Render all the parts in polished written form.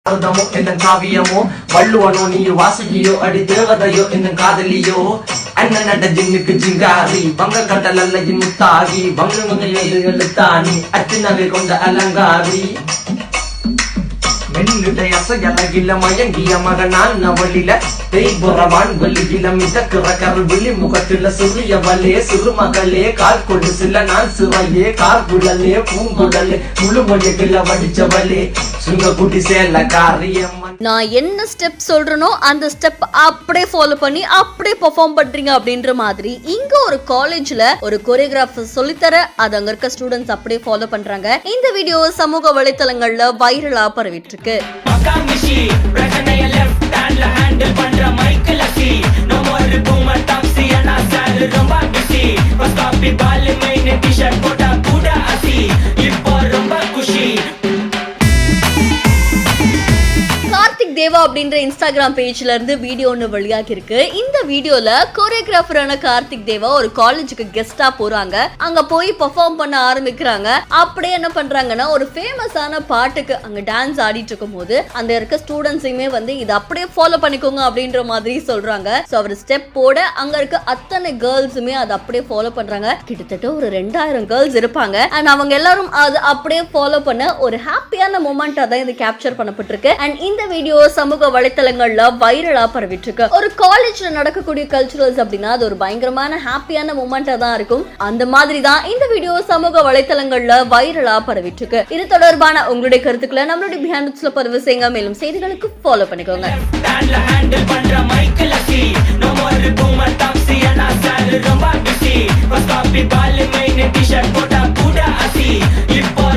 அர்த்தமோ என்ன காவியமோ வள்ளுவனோ நீ வாசுகியோ அடி தேவதையோ என்ன காதலியோ அண்ணன் நட ஜின்னுக்கு ஜிங்காரி வங்க கடல் அல்லையின் முத்தாகி வங்க எழுத்தாணி அச்சினவை கொண்ட அலங்காரி மென்னிடை அசையலகில மயங்கிய மகனான் நவளில தேய்புறவான் வெளியில மிதக்கிற கருவிழி முகத்தில சிறிய வலே சிறுமகளே கால் கொண்டு சில நான் சிறையே கார்குழலே பூங்குழலே முழுமொழிகள வடிச்சவளே சுங்க குட்டி சேல காரியம்மன். நான் என்ன ஸ்டெப் சொல்றேனோ அந்த ஸ்டெப் அப்படியே ஃபாலோ பண்ணி அப்படியே பெர்ஃபார்ம் பண்றீங்க அப்படின்ற மாதிரி இங்க ஒரு காலேஜ்ல ஒரு கோரியோகிராஃபர் சொல்லித்தர அது அங்க இருக்க ஸ்டூடெண்ட்ஸ் அப்படியே ஃபாலோ பண்றாங்க. இந்த வீடியோ சமூக வலைத்தளங்கள்ல வைரலா பரவிட்டு இருக்கு. தேவா அப்படின்ற இன்ஸ்டாகிராம் பேஜ்ல இருந்து வீடியோ ஒன்று வெளியாகி இருக்கு. இந்த வீடியோல கோரியோகிராஃபரான கார்த்திக் தேவா ஒரு காலேஜுக்கு கெஸ்டா போறாங்க. அங்க போய் பெர்ஃபார்ம் பண்ண ஆரம்பிக்கிறாங்க. அப்படியே என்ன பண்றாங்கன்னா ஒரு ஃபேமஸான பாட்டுக்கு அங்க டான்ஸ் ஆடிட்டு இருக்கும் போது அந்த இருக்க ஸ்டூடெண்ட்ஸையுமே வந்து இதை அப்படியே ஃபாலோ பண்ணிக்கோங்க அப்படின்ற மாதிரி சொல்றாங்க. ஸோ அவர் ஸ்டெப் போட அங்க இருக்க அத்தனை கேர்ள்ஸுமே அதை அப்படியே ஃபாலோ பண்றாங்க. கிட்டத்தட்ட ஒரு 2000 கேர்ள்ஸ் இருப்பாங்க. அண்ட் அவங்க எல்லாரும் அது அப்படியே ஃபாலோ பண்ண ஒரு ஹாப்பியான மூமெண்டா தான் இது கேப்சர் பண்ணப்பட்டிருக்கு. அண்ட் இந்த வீடியோ சமூக வலைத்தளங்கள்ல வைரலா பரவிட்டு இருக்கு. ஒரு காலேஜ்ல நடக்கக்கூடிய கல்ச்சுரல்ஸ் அப்படின்னா அது ஒரு பயங்கரமான ஹாப்பியான மூமெண்டா தான் இருக்கும். அந்த மாதிரி தான் இந்த வீடியோ சமூக வலைத்தளங்கள்ல வைரலா பரவிட்டு இருக்கு. இது தொடர்பான உங்களுடைய கருத்துக்களை நம்மளுடைய பிஹைண்ட் பதிவு செய்யுங்க. மேலும் செய்திகளுக்கு ஃபாலோ பண்ணிக்கோங்க.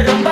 ரொம்ப